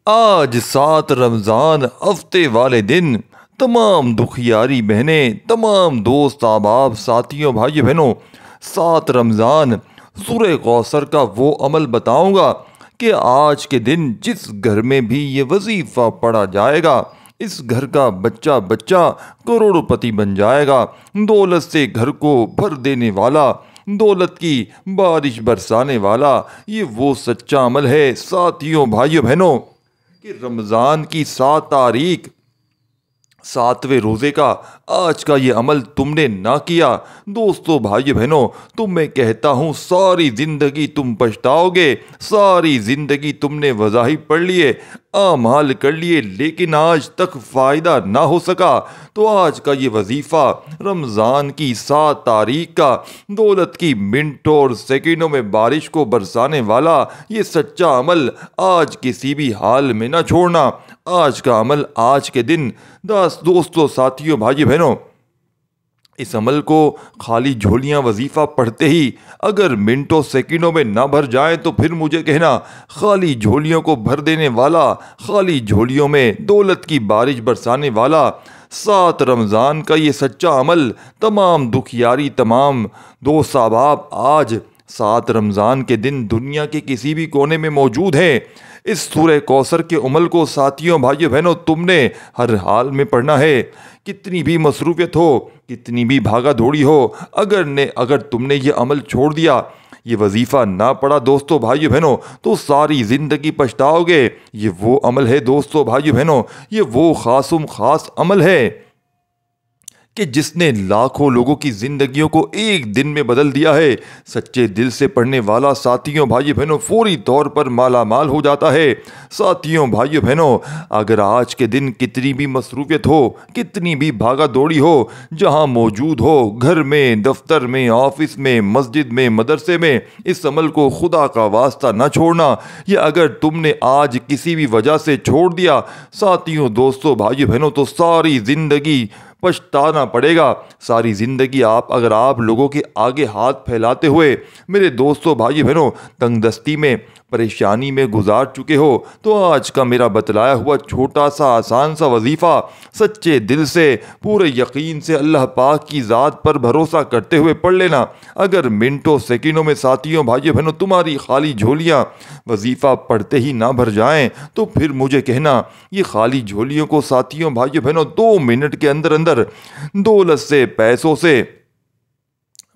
आज 7 रमज़ान हफ्ते वाले दिन तमाम दुखियारी बहनें, तमाम दोस्त अहबाब, साथियों, भाइयों बहनों, 7 रमज़ान सूरह कौसर का वो अमल बताऊंगा कि आज के दिन जिस घर में भी ये वजीफ़ा पढ़ा जाएगा, इस घर का बच्चा बच्चा करोड़पति बन जाएगा। दौलत से घर को भर देने वाला, दौलत की बारिश बरसाने वाला, ये वो सच्चा अमल है साथियों, भाइयों बहनों, कि रमज़ान की 7 तारीख 7वें रोज़े का आज का ये अमल तुमने ना किया, दोस्तों, भाइयों बहनों, तो मैं कहता हूँ सारी ज़िंदगी तुम पछताओगे। सारी ज़िंदगी तुमने वज़ाहिब पढ़ लिए, आमाल कर लिए, लेकिन आज तक फ़ायदा ना हो सका। तो आज का ये वजीफ़ा रमज़ान की 7 तारीख का दौलत की मिनटों और सेकंडों में बारिश को बरसाने वाला ये सच्चा अमल आज किसी भी हाल में ना छोड़ना। आज का अमल आज के दिन दोस्तों, साथियों, भाइयों बहनों, इस अमल को खाली झोलियाँ वजीफ़ा पढ़ते ही अगर मिनटों सेकंडों में ना भर जाए तो फिर मुझे कहना, खाली झोलियों को भर देने वाला, खाली झोलियों में दौलत की बारिश बरसाने वाला 7 रमज़ान का ये सच्चा अमल तमाम दुखियारी, तमाम दोस्त अहबाब आज 7 रमज़ान के दिन दुनिया के किसी भी कोने में मौजूद हैं। इस सूरह कौसर के अमल को साथियों, भाइयों बहनों, तुमने हर हाल में पढ़ना है। कितनी भी मसरूफियत हो, कितनी भी भागा दौड़ी हो, अगर तुमने ये अमल छोड़ दिया, ये वजीफ़ा ना पढ़ा दोस्तों, भाइयों बहनों, तो सारी ज़िंदगी पछताओगे। ये वो अमल है दोस्तों, भाइयों बहनों, ये वो खासुम खास अमल है कि जिसने लाखों लोगों की ज़िंदगियों को एक दिन में बदल दिया है। सच्चे दिल से पढ़ने वाला साथियों, भाइयों बहनों, फौरी तौर पर माला माल हो जाता है। साथियों, भाइयों बहनों, अगर आज के दिन कितनी भी मसरूफियत हो, कितनी भी भागा दौड़ी हो, जहां मौजूद हो, घर में, दफ्तर में, ऑफिस में, मस्जिद में, मदरसे में, इस अमल को खुदा का वास्ता ना छोड़ना। या अगर तुमने आज किसी भी वजह से छोड़ दिया साथियों, दोस्तों, भाइयों बहनों, तो सारी ज़िंदगी पछताना पड़ेगा। सारी ज़िंदगी अगर आप लोगों के आगे हाथ फैलाते हुए मेरे दोस्तों, भाई बहनों, तंगदस्ती में, परेशानी में गुजार चुके हो, तो आज का मेरा बतलाया हुआ छोटा सा आसान सा वजीफ़ा सच्चे दिल से, पूरे यकीन से, अल्लाह पाक की ज़ात पर भरोसा करते हुए पढ़ लेना। अगर मिनटों सेकंडों में साथियों, भाइयों बहनों, तुम्हारी खाली झोलियाँ वजीफ़ा पढ़ते ही ना भर जाएं, तो फिर मुझे कहना, ये खाली झोलियों को साथियों, भाइयों बहनों, 2 मिनट के अंदर अंदर दौलत से, पैसों से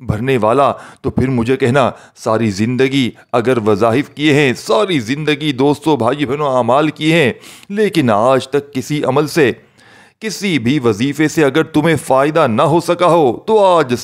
भरने वाला, तो फिर मुझे कहना, सारी ज़िंदगी अगर वज़ाइफ किए हैं, सारी ज़िंदगी दोस्तों, भाई बहनों, आमाल किए हैं, लेकिन आज तक किसी अमल से, किसी भी वजीफ़े से अगर तुम्हें फ़ायदा ना हो सका हो, तो आज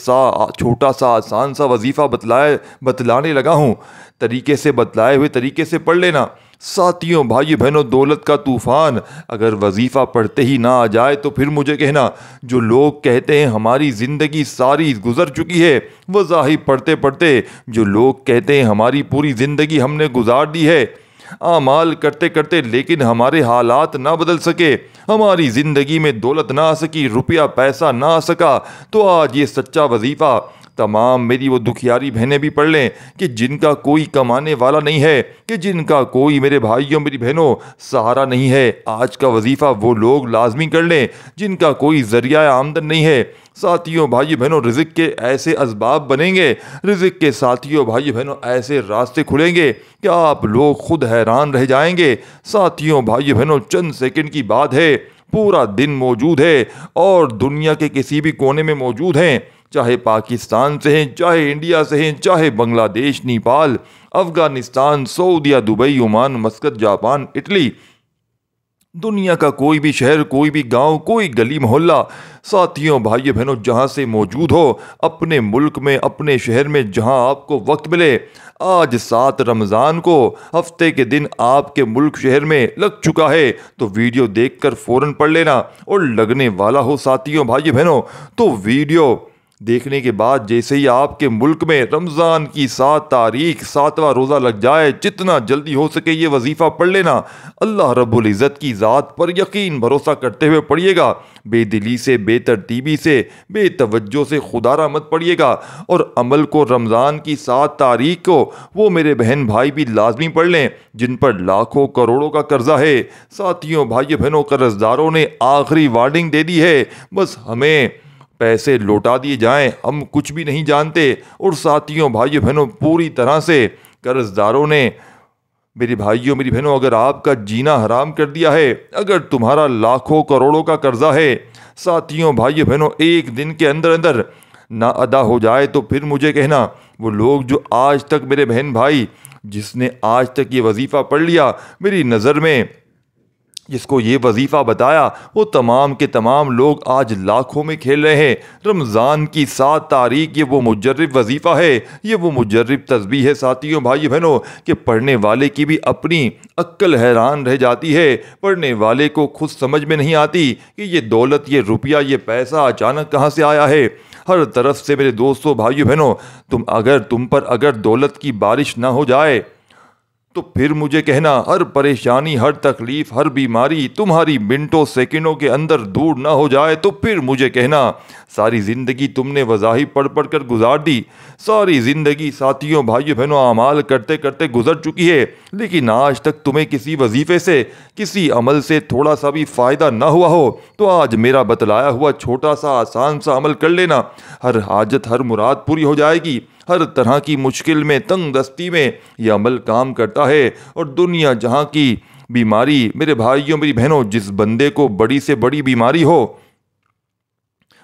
छोटा सा आसान सा वजीफ़ा बतलाने लगा हूँ। तरीके से, बतलाए हुए तरीके से पढ़ लेना। साथियों, भाई बहनों, दौलत का तूफ़ान अगर वजीफ़ा पढ़ते ही ना आ जाए, तो फिर मुझे कहना, जो लोग कहते हैं हमारी ज़िंदगी सारी गुजर चुकी है वज़ाहिफ पढ़ते पढ़ते, जो लोग कहते हैं हमारी पूरी ज़िंदगी हमने गुजार दी है आमाल करते करते, लेकिन हमारे हालात ना बदल सके, हमारी ज़िंदगी में दौलत ना आ सकी, रुपया पैसा ना आ सका, तो आज ये सच्चा वजीफ़ा तमाम मेरी वो दुखियारी बहनें भी पढ़ लें कि जिनका कोई कमाने वाला नहीं है, कि जिनका कोई, मेरे भाइयों, मेरी बहनों, सहारा नहीं है। आज का वजीफ़ा वो लोग लाजमी कर लें जिनका कोई ज़रिया आमदन नहीं है। साथियों, भाइयों बहनों, रिज़्क़ के ऐसे असबाब बनेंगे, रिज़्क़ के साथियों, भाइयों बहनों, ऐसे रास्ते खुलेंगे कि आप लोग खुद हैरान रह जाएंगे। साथियों, भाइयों बहनों, चंद सेकंड की बात है, पूरा दिन मौजूद है और दुनिया के किसी भी कोने में मौजूद हैं, चाहे पाकिस्तान से हैं, चाहे इंडिया से हैं, चाहे बांग्लादेश, नेपाल, अफ़गानिस्तान, सऊदीया, Dubai, Oman, Muscat, Japan, Italy, दुनिया का कोई भी शहर, कोई भी गांव, कोई गली मोहल्ला, साथियों, भाइयों बहनों, जहां से मौजूद हो, अपने मुल्क में, अपने शहर में, जहां आपको वक्त मिले, आज 7 रमज़ान को हफ्ते के दिन आपके मुल्क शहर में लग चुका है, तो वीडियो देखकर फ़ौरन पढ़ लेना। और लगने वाला हो साथियों, भाइयों बहनों, तो वीडियो देखने के बाद जैसे ही आपके मुल्क में रमज़ान की 7 तारीख 7वां रोज़ा लग जाए, जितना जल्दी हो सके ये वजीफ़ा पढ़ लेना। अल्लाह रब्बुल इज़्ज़त की ज़ात पर यकीन भरोसा करते हुए पढ़िएगा। बेदिली से, बेतरतीबी से, बेतवज्जो से खुदारा मत पढ़िएगा। और अमल को रमज़ान की 7 तारीख को वो मेरे बहन भाई भी लाजमी पढ़ लें जिन पर लाखों करोड़ों का कर्जा है। साथियों, भाइयों, बहनों, कर्जदारों ने आखिरी वार्निंग दे दी है, बस हमें पैसे लौटा दिए जाएं, हम कुछ भी नहीं जानते। और साथियों, भाइयों, बहनों, पूरी तरह से कर्जदारों ने मेरे भाइयों, मेरी बहनों, अगर आपका जीना हराम कर दिया है, अगर तुम्हारा लाखों करोड़ों का कर्जा है, साथियों, भाइयों, बहनों, एक दिन के अंदर अंदर ना अदा हो जाए तो फिर मुझे कहना, वो लोग जो आज तक मेरे बहन भाई जिसने आज तक ये वजीफ़ा पढ़ लिया, मेरी नज़र में जिसको ये वजीफ़ा बताया, वो तमाम के तमाम लोग आज लाखों में खेल रहे हैं। रमज़ान की 7 तारीख ये वो मुजर्रिब वजीफ़ा है, ये वो मुजर्रिब तस्बीह है। साथियों, भाई बहनों, कि पढ़ने वाले की भी अपनी अक्ल हैरान रह जाती है। पढ़ने वाले को खुद समझ में नहीं आती कि ये दौलत, ये रुपया, ये पैसा अचानक कहाँ से आया है। हर तरफ से मेरे दोस्तों, भाइयों, बहनों, तुम पर अगर दौलत की बारिश ना हो जाए तो फिर मुझे कहना, हर परेशानी, हर तकलीफ, हर बीमारी तुम्हारी मिनटों सेकंडों के अंदर दूर ना हो जाए तो फिर मुझे कहना, सारी ज़िंदगी तुमने वज़ाहिब पढ़ पढ़ कर गुजार दी। सारी ज़िंदगी साथियों, भाइयों, बहनों, अमाल करते करते गुजर चुकी है, लेकिन आज तक तुम्हें किसी वजीफ़े से, किसी अमल से थोड़ा सा भी फ़ायदा ना हुआ हो तो आज मेरा बतलाया हुआ छोटा सा आसान सा अमल कर लेना। हर हाजत, हर मुराद पूरी हो जाएगी। हर तरह की मुश्किल में, तंग दस्ती में यह अमल काम करता है। और दुनिया जहाँ की बीमारी, मेरे भाइयों, मेरी बहनों, जिस बंदे को बड़ी से बड़ी बीमारी हो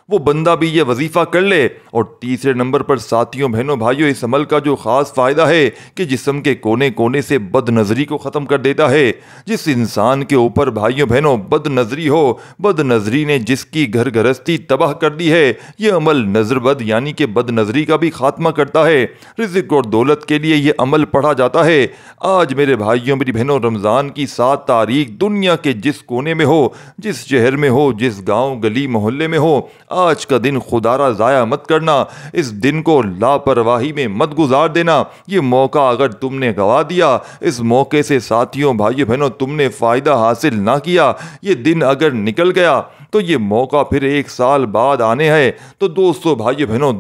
वो बंदा भी ये वजीफ़ा कर ले। और तीसरे नंबर पर साथियों, बहनों, भाइयों, इस अमल का जो ख़ास फ़ायदा है कि जिस्म के कोने कोने से बदनज़री को ख़त्म कर देता है। जिस इंसान के ऊपर, भाइयों, बहनों, बदनज़री हो, बदनज़री ने जिसकी घर गृहस्थी तबाह कर दी है, ये अमल नज़रबद यानी कि बदनज़री का भी खात्मा करता है। रिज़्क़ और दौलत के लिए ये अमल पढ़ा जाता है। आज मेरे भाइयों, मेरी बहनों, रमज़ान की 7 तारीख दुनिया के जिस कोने में हो, जिस शहर में हो, जिस गाँव गली मोहल्ले में हो, आज का दिन खुदारा ज़ाया मत करना। इस दिन को लापरवाही में मत गुजार देना। ये मौका अगर तुमने गंवा दिया, इस मौके से साथियों, भाइयों, बहनों, तुमने फ़ायदा हासिल ना किया, ये दिन अगर निकल गया तो ये मौका फिर 1 साल बाद आने हैं। तो दोस्तों, भाइयों, बहनों,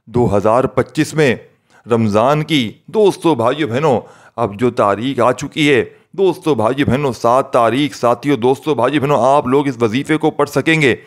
2025 में रमज़ान की, दोस्तों, भाइयों, बहनों, अब जो तारीख आ चुकी है, दोस्तों, भाइयों, बहनों, 7 तारीख, साथियों, दोस्तों, भाइयों, बहनों, आप लोग इस वजीफ़े को पढ़ सकेंगे।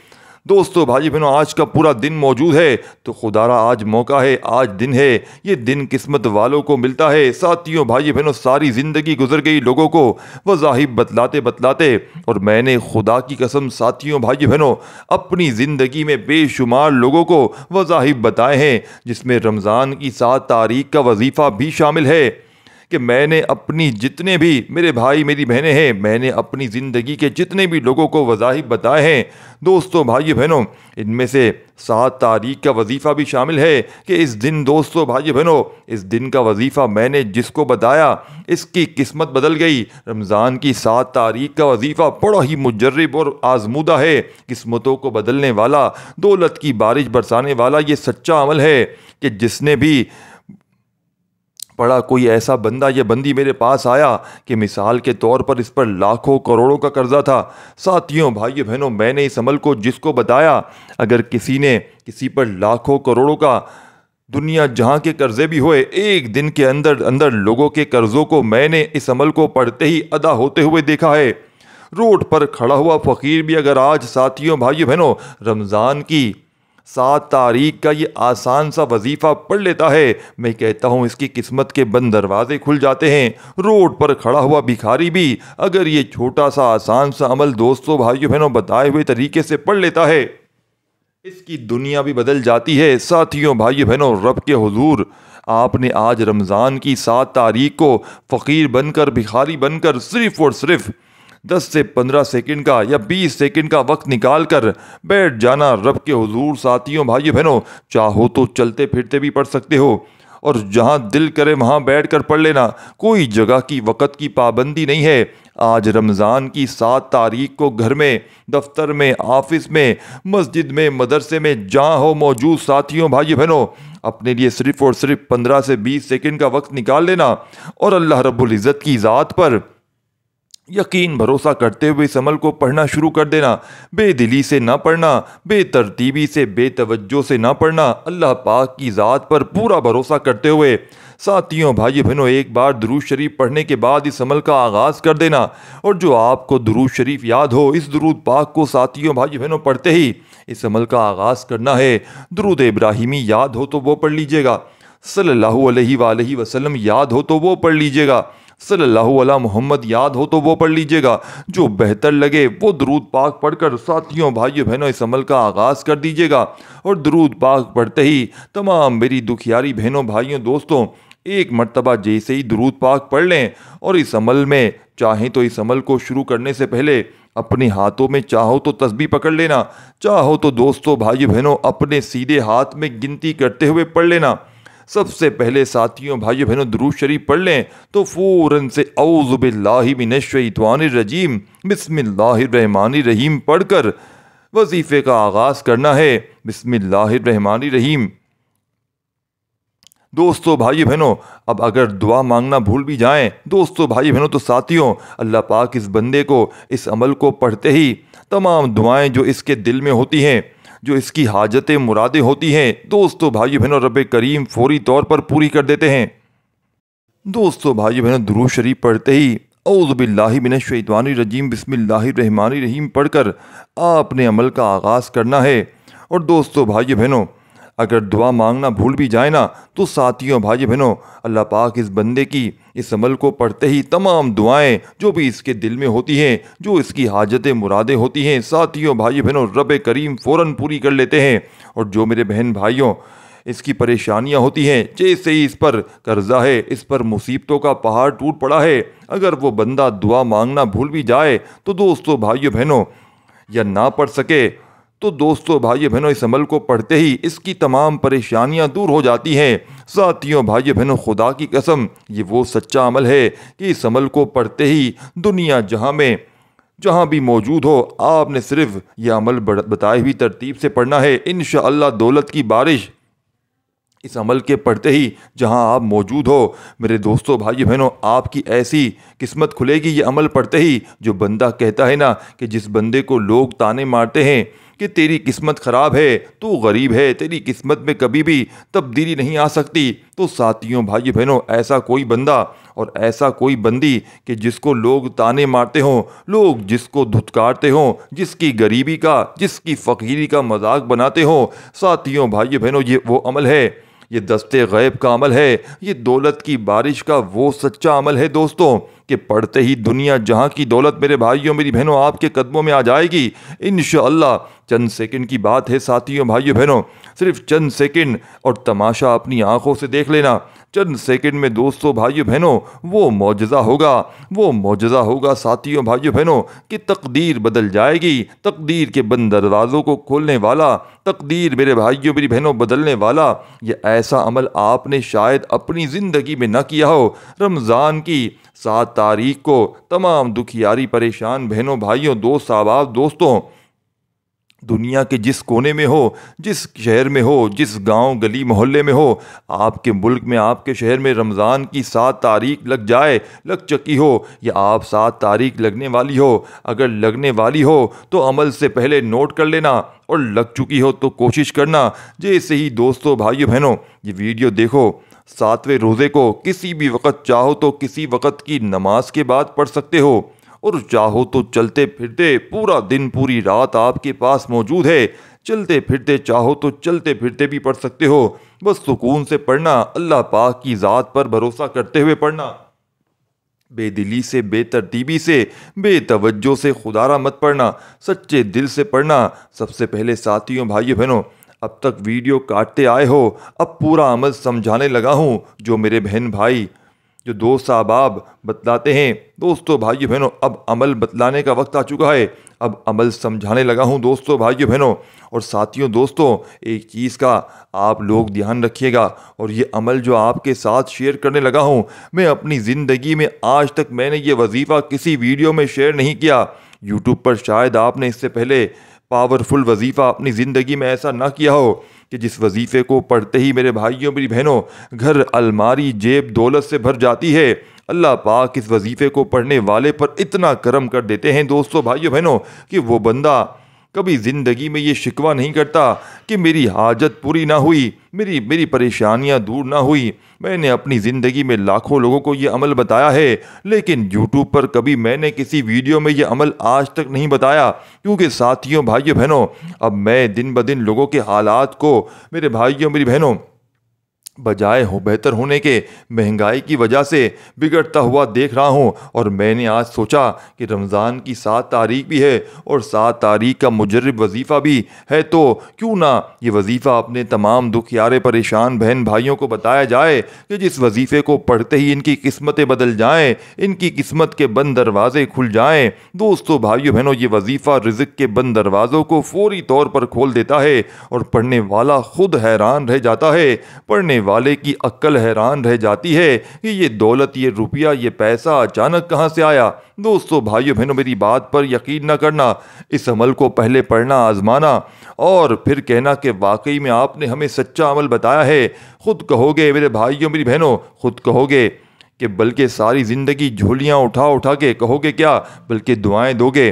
दोस्तों, भाइयों, बहनों, आज का पूरा दिन मौजूद है। तो खुदारा आज मौका है, आज दिन है, ये दिन किस्मत वालों को मिलता है। साथियों, भाइयों, बहनों, सारी ज़िंदगी गुजर गई लोगों को वज़ाहिब बतलाते बतलाते, और मैंने खुदा की कसम साथियों, भाइयों, बहनों, अपनी ज़िंदगी में बेशुमार लोगों को वज़ाहिब बताए हैं, जिसमें रमज़ान की 7 तारीख का वजीफ़ा भी शामिल है। कि मैंने अपनी जितने भी मेरे भाई मेरी बहनें हैं, मैंने अपनी ज़िंदगी के जितने भी लोगों को वज़ाहिब बताए हैं, दोस्तों, भाइयों, बहनों, इनमें से 7 तारीख का वजीफ़ा भी शामिल है। कि इस दिन, दोस्तों, भाइयों, बहनों, इस दिन का वजीफ़ा मैंने जिसको बताया, इसकी किस्मत बदल गई। रमज़ान की 7 तारीख का वजीफ़ा बड़ा ही मुजर्रिब और आजमूदा है, किस्मतों को बदलने वाला, दौलत की बारिश बरसाने वाला ये सच्चा अमल है कि जिसने भी पढ़ा, कोई ऐसा बंदा या बंदी मेरे पास आया कि मिसाल के तौर पर इस पर लाखों करोड़ों का कर्जा था। साथियों, भाइयों, बहनों, मैंने इस अमल को जिसको बताया, अगर किसी ने किसी पर लाखों करोड़ों का दुनिया जहाँ के कर्जे भी हुए, एक दिन के अंदर अंदर लोगों के कर्जों को मैंने इस अमल को पढ़ते ही अदा होते हुए देखा है। रोड पर खड़ा हुआ फ़कीर भी अगर आज, साथियों, भाइयों, बहनों, रमज़ान की 7 तारीख का ये आसान सा वजीफ़ा पढ़ लेता है, मैं कहता हूँ इसकी किस्मत के बंद दरवाजे खुल जाते हैं। रोड पर खड़ा हुआ भिखारी भी अगर ये छोटा सा आसान सा अमल, दोस्तों, भाइयों, बहनों, बताए हुए तरीके से पढ़ लेता है, इसकी दुनिया भी बदल जाती है। साथियों, भाइयों, बहनों, रब के हुजूर आपने आज रमज़ान की 7 तारीख को फ़कीर बनकर, भिखारी बनकर, सिर्फ़ और सिर्फ 10 से 15 सेकंड का या 20 सेकंड का वक्त निकाल कर बैठ जाना रब के हुजूर। साथियों, भाइयों, बहनों, चाहो तो चलते फिरते भी पढ़ सकते हो, और जहाँ दिल करे वहाँ बैठकर पढ़ लेना। कोई जगह की वक़्त की पाबंदी नहीं है। आज रमज़ान की 7 तारीख को घर में, दफ्तर में, ऑफिस में, मस्जिद में, मदरसे में जहाँ हो मौजूद साथियों भाइयों बहनों, अपने लिए सिर्फ़ और सिर्फ 15 से 20 सेकंड का वक्त निकाल लेना और अल्लाह रब्बुल इज़्ज़त की ज़ात पर यकीन भरोसा करते हुए इस अमल को पढ़ना शुरू कर देना। बेदिली से ना पढ़ना, बेतरतीबी से, बेतवज्जो से ना पढ़ना, अल्लाह पाक की ज़ात पर पूरा भरोसा करते हुए साथियों भाइयों बहनों एक बार दुरूद शरीफ पढ़ने के बाद इस अमल का आगाज़ कर देना। और जो आपको दुरूद शरीफ याद हो, इस दुरूद पाक को साथियों भाइयों बहनों पढ़ते ही इस अमल का आगाज़ करना है। दुरूद इब्राहिमी याद हो तो वो पढ़ लीजिएगा, सल्लल्लाहु अलैहि वसल्लम याद हो तो वो पढ़ लीजिएगा, सल्लल्लाहु अला मोहम्मद याद हो तो वो पढ़ लीजिएगा। जो बेहतर लगे वो दुरूद पाक पढ़कर साथियों भाइयों बहनों इस अमल का आगाज़ कर दीजिएगा। और दुरूद पाक पढ़ते ही तमाम मेरी दुखियारी बहनों भाइयों दोस्तों एक मर्तबा जैसे ही दुरूद पाक पढ़ लें और इस अमल में चाहें तो इस अमल को शुरू करने से पहले अपने हाथों में चाहो तो तस्बीह पकड़ लेना, चाहो तो दोस्तों भाइयों बहनों अपने सीधे हाथ में गिनती करते हुए पढ़ लेना। सबसे पहले साथियों भाइयों बहनों दुरूद शरीफ पढ़ लें तो फ़ौरन से औज़ु बिल्लाहि मिनश शैतानिर रजीम बिस्मिल्लाहिर रहमानिर रहीम पढ़कर वजीफ़े का आगाज़ करना है। बिस्मिल्लाहिर रहमानिर रहीम। दोस्तों भाइयों बहनों अब अगर दुआ मांगना भूल भी जाएं दोस्तों भाइयों बहनों तो साथियों अल्लाह पाक इस बंदे को इस अमल को पढ़ते ही तमाम दुआएं जो इसके दिल में होती हैं, जो इसकी हाजतें मुरादें होती हैं, दोस्तों भाइयों बहनों रब करीम फौरी तौर पर पूरी कर देते हैं। दोस्तों भाइयों बहनों दुरूद शरीफ पढ़ते ही औज़ु बिल्लाहि मिनश शैतानिर रजीम बिस्मिल्लाहिर रहमानिर रहीम पढ़कर आपने अमल का आगाज़ करना है। और दोस्तों भाइयों बहनों अगर दुआ मांगना भूल भी जाए ना तो साथियों भाइयों बहनों अल्लाह पाक इस बंदे की इस अमल को पढ़ते ही तमाम दुआएं जो भी इसके दिल में होती हैं, जो इसकी हाजतें मुरादें होती हैं, साथियों भाइयों बहनों रब करीम फ़ौरन पूरी कर लेते हैं। और जो मेरे बहन भाइयों इसकी परेशानियां होती हैं, जैसे ही इस पर कर्जा है, इस पर मुसीबतों का पहाड़ टूट पड़ा है, अगर वो बंदा दुआ मांगना भूल भी जाए तो दोस्तों भाइयों बहनों या ना पढ़ सके तो दोस्तों भाइयों बहनों इस अमल को पढ़ते ही इसकी तमाम परेशानियां दूर हो जाती हैं। साथियों भाइयों बहनों खुदा की कसम ये वो सच्चा अमल है कि इस अमल को पढ़ते ही दुनिया जहाँ भी मौजूद हो आपने सिर्फ यह अमल बताई हुई तरतीब से पढ़ना है। इंशाअल्लाह दौलत की बारिश इस अमल के पढ़ते ही जहां आप मौजूद हो मेरे दोस्तों भाइयों बहनों आपकी ऐसी किस्मत खुलेगी ये अमल पढ़ते ही। जो बंदा कहता है ना कि जिस बंदे को लोग ताने मारते हैं कि तेरी किस्मत ख़राब है, तू गरीब है, तेरी किस्मत में कभी भी तब्दीली नहीं आ सकती, तो साथियों भाइयों बहनों ऐसा कोई बंदा और ऐसा कोई बंदी कि जिसको लोग ताने मारते हों, लोग जिसको धुतकारते हों, जिसकी गरीबी का, जिसकी फ़कीरी का मजाक बनाते हों, साथियों भाइयों बहनों ये वो अमल है, ये दस्ते गैब का अमल है, ये दौलत की बारिश का वो सच्चा अमल है दोस्तों कि पढ़ते ही दुनिया जहाँ की दौलत मेरे भाइयों मेरी बहनों आपके कदमों में आ जाएगी इंशाअल्लाह। चंद सेकंड की बात है साथियों भाइयों बहनों, सिर्फ चंद सेकंड और तमाशा अपनी आंखों से देख लेना। चंद सेकंड में दोस्तों भाइयों बहनों वो मौजज़ा होगा साथियों भाइयों बहनों कि तकदीर बदल जाएगी। तकदीर के बंद दरवाज़ों को खोलने वाला, तकदीर मेरे भाइयों मेरी बहनों बदलने वाला ये ऐसा अमल आपने शायद अपनी ज़िंदगी में न किया हो। रमज़ान की 7 तारीख को तमाम दुखियारी परेशान बहनों भाइयों दोस्त अहबाब दोस्तों दुनिया के जिस कोने में हो, जिस शहर में हो, जिस गांव गली मोहल्ले में हो, आपके मुल्क में आपके शहर में रमज़ान की 7 तारीख लग चुकी हो या आप 7 तारीख लगने वाली हो, अगर लगने वाली हो तो अमल से पहले नोट कर लेना और लग चुकी हो तो कोशिश करना जैसे ही दोस्तों भाइयों बहनों ये वीडियो देखो 7वें रोज़े को किसी भी वक़्त चाहो तो किसी वक़्त की नमाज के बाद पढ़ सकते हो और चाहो तो चलते फिरते पूरा दिन पूरी रात आपके पास मौजूद है, चलते फिरते चाहो तो चलते फिरते भी पढ़ सकते हो। बस सुकून से पढ़ना, अल्लाह पाक की ज़ात पर भरोसा करते हुए पढ़ना, बेदिली से, बेतरतीबी से, बेतवज्जो से खुदारा मत पढ़ना, सच्चे दिल से पढ़ना। सबसे पहले साथियों भाइयों बहनों अब तक वीडियो काटते आए हो, अब पूरा अमल समझाने लगा हूँ। जो मेरे बहन भाई जो दोस्त अहबाब बतलाते हैं। दोस्तों भाइयों बहनों, अब अमल बतलाने का वक्त आ चुका है। अब अमल समझाने लगा हूँ दोस्तों भाइयों बहनों और साथियों। दोस्तों, एक चीज़ का आप लोग ध्यान रखिएगा, और ये अमल जो आपके साथ शेयर करने लगा हूँ, मैं अपनी ज़िंदगी में आज तक मैंने ये वजीफ़ा किसी वीडियो में शेयर नहीं किया। यूट्यूब पर शायद आपने इससे पहले पावरफुल वजीफ़ा अपनी ज़िंदगी में ऐसा ना किया हो कि जिस वजीफ़े को पढ़ते ही मेरे भाइयों मेरी बहनों घर, अलमारी, जेब दौलत से भर जाती है। अल्लाह पाक इस वजीफ़े को पढ़ने वाले पर इतना करम कर देते हैं दोस्तों भाइयों बहनों कि वो बंदा कभी ज़िंदगी में ये शिकवा नहीं करता कि मेरी हाजत पूरी ना हुई, मेरी परेशानियां दूर ना हुई। मैंने अपनी ज़िंदगी में लाखों लोगों को ये अमल बताया है, लेकिन यूट्यूब पर कभी मैंने किसी वीडियो में ये अमल आज तक नहीं बताया, क्योंकि साथियों भाइयों बहनों, अब मैं दिन ब दिन लोगों के हालात को मेरे भाइयों मेरी बहनों बजाय हो बेहतर होने के महंगाई की वजह से बिगड़ता हुआ देख रहा हूँ। और मैंने आज सोचा कि रमज़ान की 7 तारीख भी है और 7 तारीख का मुजर्रिब वजीफ़ा भी है, तो क्यों ना ये वजीफ़ा अपने तमाम दुखियारे परेशान बहन भाइयों को बताया जाए कि जिस वजीफ़े को पढ़ते ही इनकी किस्मतें बदल जाएँ, इनकी किस्मत के बंद दरवाजे खुल जाएँ। दोस्तों भाइयों बहनों, ये वजीफ़ा रिज़्क़ के बंद दरवाज़ों को फौरी तौर पर खोल देता है और पढ़ने वाला खुद हैरान रह जाता है, पढ़ने वाले की अक्ल हैरान रह जाती है कि ये दौलत, ये रुपया, ये पैसा अचानक कहाँ से आया। दोस्तों भाइयों बहनों, मेरी बात पर यकीन न करना, इस अमल को पहले पढ़ना, आजमाना और फिर कहना कि वाकई में आपने हमें सच्चा अमल बताया है। खुद कहोगे मेरे भाइयों मेरी बहनों, खुद कहोगे कि बल्कि सारी ज़िंदगी झोलियाँ उठा उठा के कहोगे क्या, बल्कि दुआएं दोगे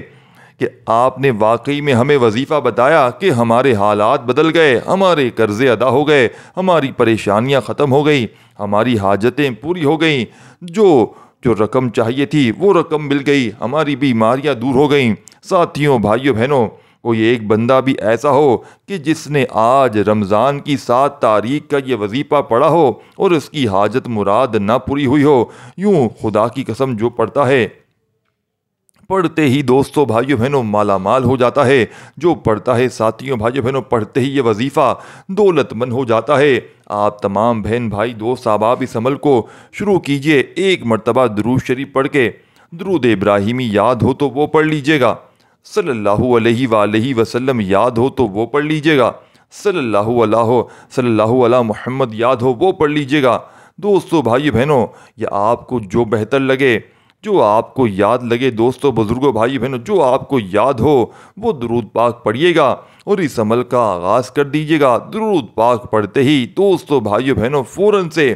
कि आपने वाकई में हमें वजीफ़ा बताया कि हमारे हालात बदल गए, हमारे कर्ज़े अदा हो गए, हमारी परेशानियां ख़त्म हो गई, हमारी हाजतें पूरी हो गई, जो जो रकम चाहिए थी वो रकम मिल गई, हमारी बीमारियां दूर हो गईं। साथियों भाइयों बहनों, कोई एक बंदा भी ऐसा हो कि जिसने आज रमज़ान की 7 तारीख का ये वजीफ़ा पढ़ा हो और उसकी हाजत मुराद ना पूरी हुई हो, यूँ खुदा की कसम जो पढ़ता है, पढ़ते ही दोस्तों भाइयों बहनों माला माल हो जाता है। जो पढ़ता है साथियों भाइयों बहनों, पढ़ते ही ये वजीफ़ा दौलतमंद हो जाता है। आप तमाम बहन भाई दोस्त अहबाब इस अमल को शुरू कीजिए। एक मरतबा दुरूद शरीफ पढ़ के दुरूद इब्राहिमी याद हो तो वो पढ़ लीजिएगा, सल्लल्लाहु अलैहि वसल्लम याद हो तो वो पढ़ लीजिएगा, सल्लल्लाहु अला मुहम्मद याद हो वो पढ़ लीजिएगा। दोस्तों भाइयों बहनों, या आपको जो बेहतर लगे, जो आपको याद लगे, दोस्तों बुजुर्गों भाई बहनों, जो आपको याद हो वो दुरूद पाक पढ़िएगा और इस अमल का आगाज़ कर दीजिएगा। दुरूद पाक पढ़ते ही दोस्तों भाइयों बहनों फ़ौरन से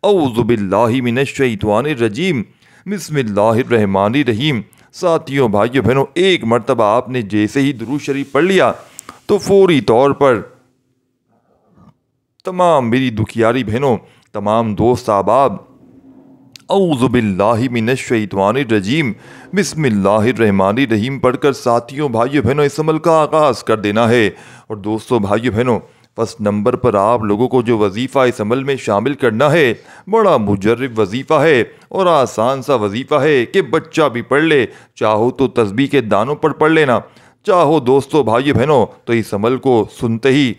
औज़ु बिल्लाहि मिनश शैतानिर रजीम बिस्मिल्लाहिर रहमानिर रहीम। साथियों भाइयों बहनों, एक मरतबा आपने जैसे ही दुरूद शरीफ पढ़ लिया तो फौरी तौर पर तमाम मेरी दुखियारी बहनों, तमाम दोस्त अहबाब, औज़ु बिल्लाहि मिनश शैतानिर रजीम बिस्मिल्लाहिर रहमानिर रहीम पढ़कर साथियों भाइयों बहनों इस अमल का आगाज़ कर देना है। और दोस्तों भाइयों बहनों, फर्स्ट नंबर पर आप लोगों को जो वजीफ़ा इस अमल में शामिल करना है, बड़ा मुजर्रिब वजीफ़ा है और आसान सा वजीफ़ा है कि बच्चा भी पढ़ ले। चाहो तो तस्बीह के दानों पर पढ़ लेना, चाहो दोस्तों भाइयों बहनों तो इस अमल को सुनते ही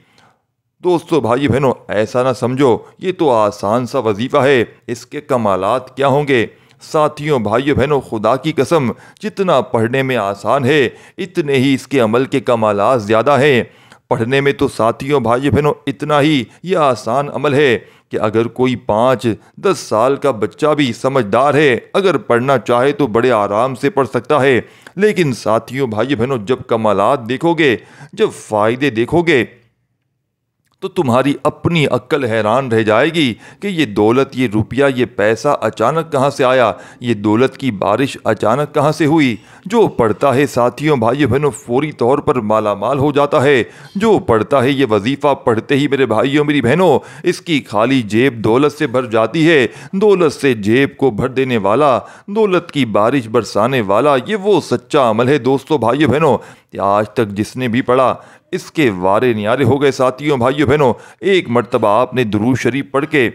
दोस्तों भाइयों बहनों ऐसा ना समझो ये तो आसान सा वजीफ़ा है, इसके कमालात क्या होंगे। साथियों भाइयों बहनों, खुदा की कसम, जितना पढ़ने में आसान है इतने ही इसके अमल के कमालात ज़्यादा हैं। पढ़ने में तो साथियों भाइयों बहनों इतना ही ये आसान अमल है कि अगर कोई 5-10 साल का बच्चा भी समझदार है, अगर पढ़ना चाहे तो बड़े आराम से पढ़ सकता है। लेकिन साथियों भाइयों बहनों, जब कमालात देखोगे, जब फ़ायदे देखोगे तो तुम्हारी अपनी अक्ल हैरान रह जाएगी कि ये दौलत, ये रुपया, ये पैसा अचानक कहाँ से आया, ये दौलत की बारिश अचानक कहाँ से हुई। जो पढ़ता है साथियों भाइयों बहनों फौरी तौर पर माला माल हो जाता है। जो पढ़ता है ये वजीफ़ा पढ़ते ही मेरे भाइयों मेरी बहनों इसकी खाली जेब दौलत से भर जाती है। दौलत से जेब को भर देने वाला, दौलत की बारिश बरसाने वाला, ये वो सच्चा अमल है दोस्तों भाइयों बहनों। आज तक जिसने भी पढ़ा इसके वारे न्यारे हो गए। साथियों भाइयों बहनों, एक मरतबा आपने दुरूद शरीफ पढ़ के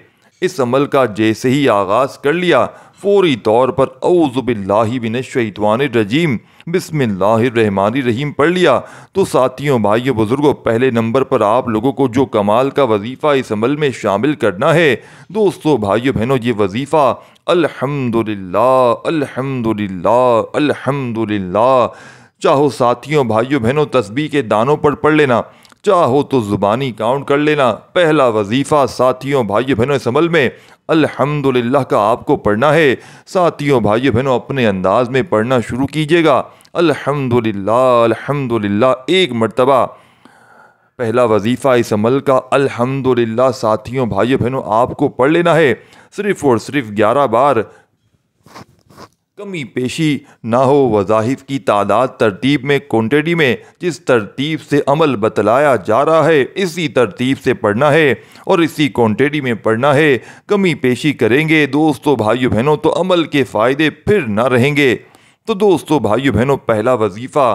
इस अमल का जैसे ही आगाज़ कर लिया, फौरी तौर पर औज़ु बिल्लाहि मिनश शैतानिर रजीम बिस्मिल्लाहिर रहमानिर रहीम पढ़ लिया, तो साथियों भाइयों बुजुर्गों, पहले नंबर पर आप लोगों को जो कमाल का वजीफ़ा इस अमल में शामिल करना है दोस्तों भाइयों बहनों, ये वजीफ़ा अल्हम्दुलिल्लाह अल्हम्दुलिल्लाह अल्हम्दुलिल्लाह। चाहो साथियों भाइयों बहनों तस्बीह के दानों पर पढ़ लेना, चाहो तो ज़ुबानी काउंट कर लेना। पहला वजीफ़ा साथियों भाइयों बहनों इस अमल में अल्हम्दुलिल्लाह का आपको पढ़ना है। साथियों भाइयों बहनों अपने अंदाज में पढ़ना शुरू कीजिएगा। अल्हम्दुलिल्लाह अल्हम्दुलिल्लाह एक मर्तबा पहला वजीफ़ा इस अमल का अल्हम्दुलिल्लाह साथियों भाइयों बहनों आपको पढ़ लेना है। सिर्फ़ और सिर्फ 11 बार, कमी पेशी ना हो। वज़ाहिफ की तादाद तरतीब में क्वांटिटी में जिस तरतीब से अमल बतलाया जा रहा है इसी तरतीब से पढ़ना है और इसी क्वांटिटी में पढ़ना है। कमी पेशी करेंगे दोस्तों भाइयों बहनों तो अमल के फ़ायदे फिर ना रहेंगे। तो दोस्तों भाइयों बहनों पहला वजीफ़ा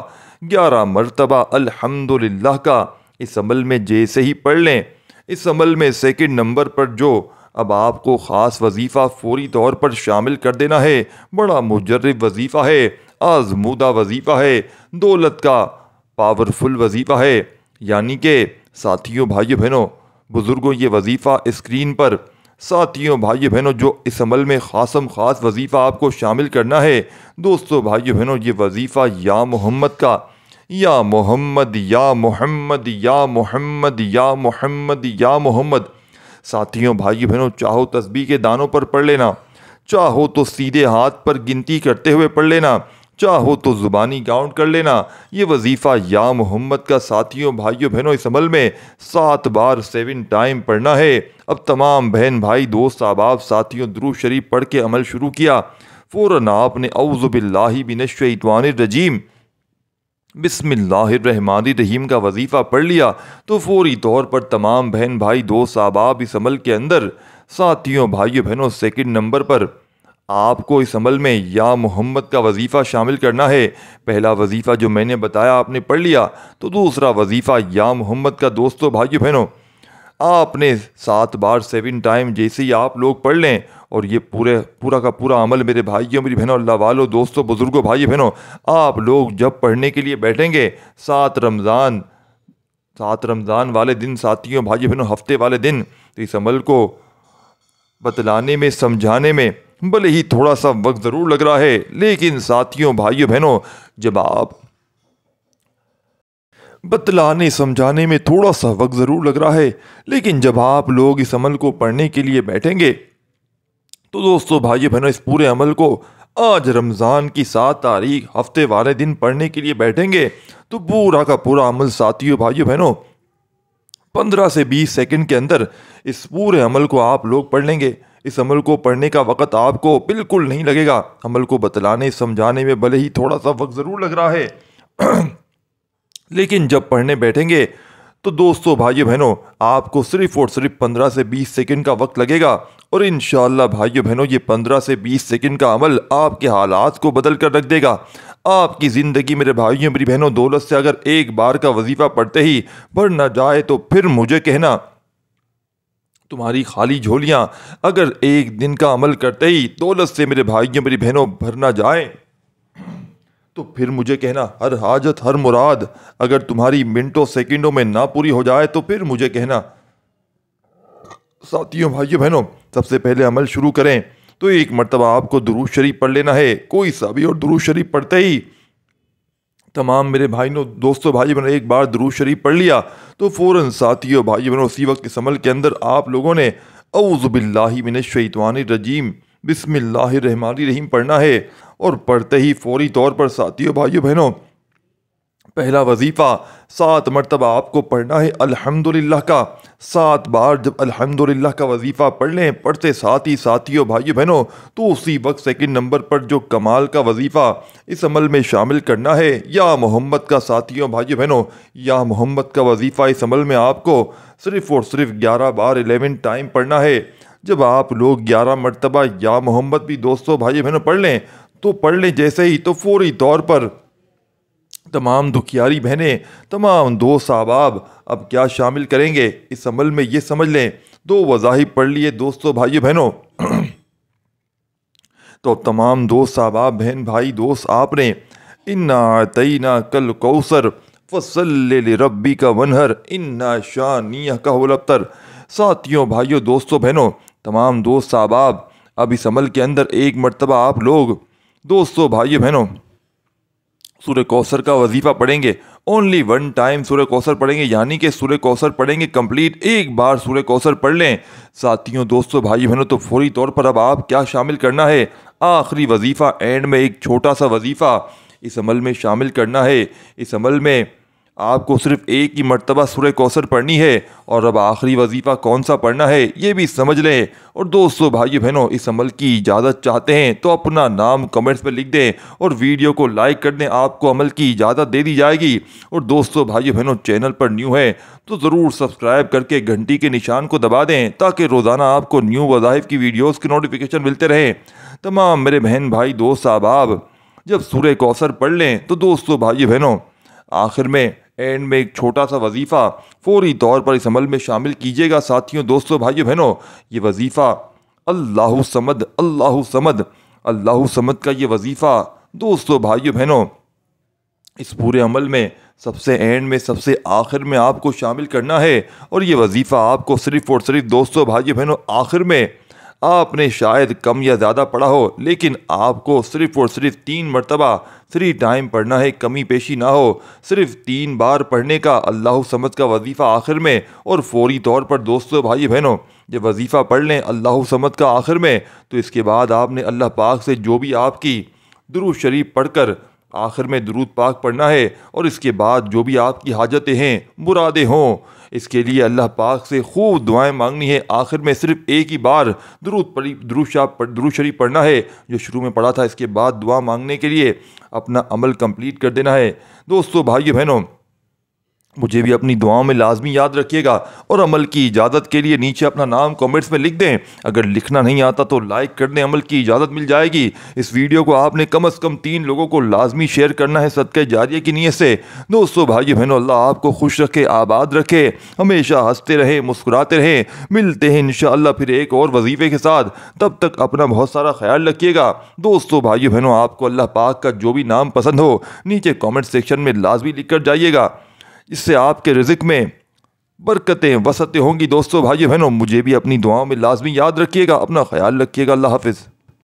11 मरतबा अल्हम्दुलिल्लाह का इस अमल में जैसे ही पढ़ लें, इस अमल में सेकंड नंबर पर जो अब आपको ख़ास वजीफ़ा फौरी तौर पर शामिल कर देना है, बड़ा मुजर्रब वजीफ़ा है, आज़मूदा वजीफ़ा है, दौलत का पावरफुल वजीफ़ा है। यानी कि साथियों भाइयों बहनों बुज़ुर्गों ये वजीफ़ा स्क्रीन पर साथियों भाइयों बहनों जो इस अमल में ख़ास वजीफ़ा आपको शामिल करना है दोस्तों भाइयों बहनों ये वजीफ़ा या मोहम्मद का, या मोहम्मद या मोहम्मद या मोहम्मद या मोहम्मद या मोहम्मद। साथियों भाइयों बहनों चाहो तस्बीह के दानों पर पढ़ लेना, चाहो तो सीधे हाथ पर गिनती करते हुए पढ़ लेना, चाहो तो ज़ुबानी काउंट कर लेना। ये वजीफ़ा या मोहम्मद का साथियों भाइयों बहनों इस अमल में 7 बार 7 टाइम पढ़ना है। अब तमाम बहन भाई दोस्त अहबाब साथियों दुरूद शरीफ पढ़ के अमल शुरू किया, फ़ौरन आपने औज़ु बिल्लाहि मिनश्शैतानिर रजीम बिस्मिल्लाहिर्रहमानिर्रहीम का वजीफ़ा पढ़ लिया तो फौरी तौर पर तमाम बहन भाई दोस्त अहबाब इस अमल के अंदर साथियों भाइयों बहनों सेकंड नंबर पर आपको इस अमल में या मोहम्मद का वजीफ़ा शामिल करना है। पहला वजीफ़ा जो मैंने बताया आपने पढ़ लिया तो दूसरा वजीफ़ा या मोहम्मद का दोस्तों भाइयों बहनों आपने 7 बार 7 टाइम जैसे ही आप लोग पढ़ लें और ये पूरा का पूरा अमल मेरे भाइयों मेरी बहनों अल्लाह वालों दोस्तों बुज़ुर्गों भाइयों बहनों आप लोग जब पढ़ने के लिए बैठेंगे 7 रमज़ान वाले दिन साथियों भाइयों बहनों हफ्ते वाले दिन तो इस अमल को बतलाने में समझाने में भले ही थोड़ा सा वक्त ज़रूर लग रहा है, लेकिन साथियों भाइयों बहनों जब आप बतलाने समझाने में थोड़ा सा वक्त ज़रूर लग रहा है, लेकिन जब आप लोग इस अमल को पढ़ने के लिए बैठेंगे तो दोस्तों भाइयों बहनों इस पूरे अमल को आज रमज़ान की 7 तारीख हफ्ते वाले दिन पढ़ने के लिए बैठेंगे तो पूरा का पूरा अमल साथियों भाइयों बहनों 15 से 20 सेकंड के अंदर इस पूरे अमल को आप लोग पढ़ लेंगे। इस अमल को पढ़ने का वक़्त आपको बिल्कुल नहीं लगेगा। अमल को बतलाने समझाने में भले ही थोड़ा सा वक्त ज़रूर लग रहा है लेकिन जब पढ़ने बैठेंगे तो दोस्तों भाइयों बहनों आपको सिर्फ और सिर्फ 15 से 20 सेकंड का वक्त लगेगा और इंशाअल्लाह भाइयों बहनों ये 15 से 20 सेकंड का अमल आपके हालात को बदल कर रख देगा। आपकी ज़िंदगी मेरे भाइयों मेरी बहनों दौलत से अगर एक बार का वजीफ़ा पढ़ते ही भर ना जाए तो फिर मुझे कहना। तुम्हारी खाली झोलियाँ अगर एक दिन का अमल करते ही दौलत से मेरे भाइयों मेरी बहनों भर ना जाए तो फिर मुझे कहना। हर हाजत हर मुराद अगर तुम्हारी मिनटों सेकंडों में ना पूरी हो जाए तो फिर मुझे कहना। साथियों भाइयों बहनों सबसे पहले अमल शुरू करें तो एक मर्तबा आपको दुरूद शरीफ पढ़ लेना है, कोई सा भी, और दुरूद शरीफ पढ़ते ही तमाम मेरे भाइयों दोस्तों भाई बहनों एक बार दुरूद शरीफ पढ़ लिया तो फ़ौरन साथियों भाई बहनों उसी वक्त इस अमल के अंदर आप लोगों ने औज़ु बिल्लाहि मिनश्शैतानिर रजीम बिस्मिल्लाहिर्रहमानिर्रहीम पढ़ना है और पढ़ते ही फौरी तौर पर साथियों भाइयों बहनों पहला वजीफ़ा 7 मरतबा आपको पढ़ना है अल्हम्दुलिल्लाह का। 7 बार जब अल्हम्दुलिल्लाह का वजीफ़ा पढ़ लें, पढ़ते साथ ही साथियों भाइयों बहनों तो उसी वक्त सेकंड नंबर पर जो कमाल का वजीफ़ा इस अमल में शामिल करना है या मोहम्मद का। साथियों भाइयों बहनों या मोहम्मद का वजीफ़ा इस अमल में आपको सिर्फ़ और सिर्फ 11 बार 11 टाइम पढ़ना है। जब आप लोग 11 मरतबा या मोहम्मद भी दोस्तों भाइयों बहनों पढ़ लें तो पढ़ लें जैसे ही तो फौरी तौर पर तमाम दुखियारी बहनें तमाम दोस्त अहबाब अब क्या शामिल करेंगे इस अमल में ये समझ लें। 2 वज़ाहिब पढ़ लिए दोस्तों भाइयों बहनों तो तमाम दोस्त अहबाब बहन भाई दोस्त आपने इन्ना अतैना कल कौसर फसल्लि लिरब्बिका वनहर इन्ना शानियका हुवल अब्तर। साथियों भाइयों दोस्तों बहनों तमाम दोस्त अहबाब अब इस अमल के अंदर एक मर्तबा आप लोग दोस्तों भाइयों बहनों सूर्य कौसर का वजीफ़ा पढ़ेंगे। ओनली वन टाइम सूर्य कौसर पढ़ेंगे, यानी कि सूर्य कौसर पढ़ेंगे कंप्लीट। एक बार सूर्य कौसर पढ़ लें साथियों दोस्तों भाई बहनों, तो फौरी तौर पर अब आप क्या शामिल करना है, आखिरी वजीफ़ा एंड में एक छोटा सा वजीफ़ा इस अमल में शामिल करना है। इस अमल में आपको सिर्फ एक ही मर्तबा सूर्य कौसर पढ़नी है। और अब आखिरी वजीफ़ा कौन सा पढ़ना है ये भी समझ लें। और दोस्तों भाइयों बहनों, इस अमल की इजाज़त चाहते हैं तो अपना नाम कमेंट्स में लिख दें और वीडियो को लाइक कर दें, आपको अमल की इजाज़त दे दी जाएगी। और दोस्तों भाइयों बहनों, चैनल पर न्यू है तो ज़रूर सब्सक्राइब करके घंटी के निशान को दबा दें ताकि रोज़ाना आपको न्यू वज़ाइफ की वीडियोज़ के नोटिफिकेशन मिलते रहें। तमाम मेरे बहन भाई दोस्त अहबाब जब सूर्य कौसर पढ़ लें तो दोस्तों भाइयों बहनों आखिर में एंड में एक छोटा सा वजीफ़ा फौरी तौर पर इस अमल में शामिल कीजिएगा। साथियों दोस्तों भाइयों बहनों, ये वजीफ़ा अल्लाहु समद अल्लाहु समद अल्लाहु समद का ये वजीफ़ा दोस्तों भाइयों बहनों इस पूरे अमल में सबसे एंड में सबसे आखिर में आपको शामिल करना है। और ये वजीफ़ा आपको सिर्फ़ और सिर्फ दोस्तों भाइयों बहनों आखिर में आपने शायद कम या ज़्यादा पढ़ा हो, लेकिन आपको सिर्फ़ और सिर्फ 3 मरतबा 3 टाइम पढ़ना है, कमी पेशी ना हो। सिर्फ 3 बार पढ़ने का अल्लाहु समद का वजीफ़ा आखिर में। और फौरी तौर पर दोस्तों भाई बहनों जब वजीफ़ा पढ़ लें अल्लाहु समद का आखिर में, तो इसके बाद आपने अल्लाह पाक से जो भी आपकी दुरूद शरीफ पढ़कर आखिर में दुरूद पाक पढ़ना है। और इसके बाद जो भी आपकी हाजतें हैं, मुरादें हों, इसके लिए अल्लाह पाक से खूब दुआएं मांगनी है। आखिर में सिर्फ एक ही बार दुरूद शरीफ पढ़ना है जो शुरू में पढ़ा था। इसके बाद दुआ मांगने के लिए अपना अमल कंप्लीट कर देना है। दोस्तों भाइयों बहनों, मुझे भी अपनी दुआओं में लाजमी याद रखिएगा। और अमल की इजाज़त के लिए नीचे अपना नाम कमेंट्स में लिख दें। अगर लिखना नहीं आता तो लाइक कर दें, अमल की इजाज़त मिल जाएगी। इस वीडियो को आपने कम से कम 3 लोगों को लाजमी शेयर करना है सदक़े जारिया की नीयत से। दोस्तों भाइयों बहनों, अल्लाह आपको खुश रखे, आबाद रखे, हमेशा हंसते रहें, मुस्कुराते रहें। मिलते हैं इंशाअल्लाह फिर एक और वजीफ़े के साथ। तब तक अपना बहुत सारा ख्याल रखिएगा। दोस्तों भाइयों बहनों, आपको अल्लाह पाक का जो भी नाम पसंद हो नीचे कॉमेंट सेक्शन में लाजमी लिख कर जाइएगा। इससे आपके रिज़्क़ में बरकतें वसअतें होंगी। दोस्तों भाइयों बहनों, मुझे भी अपनी दुआओं में लाजमी याद रखिएगा। अपना ख्याल रखिएगा। अल्लाह हाफ़िज़।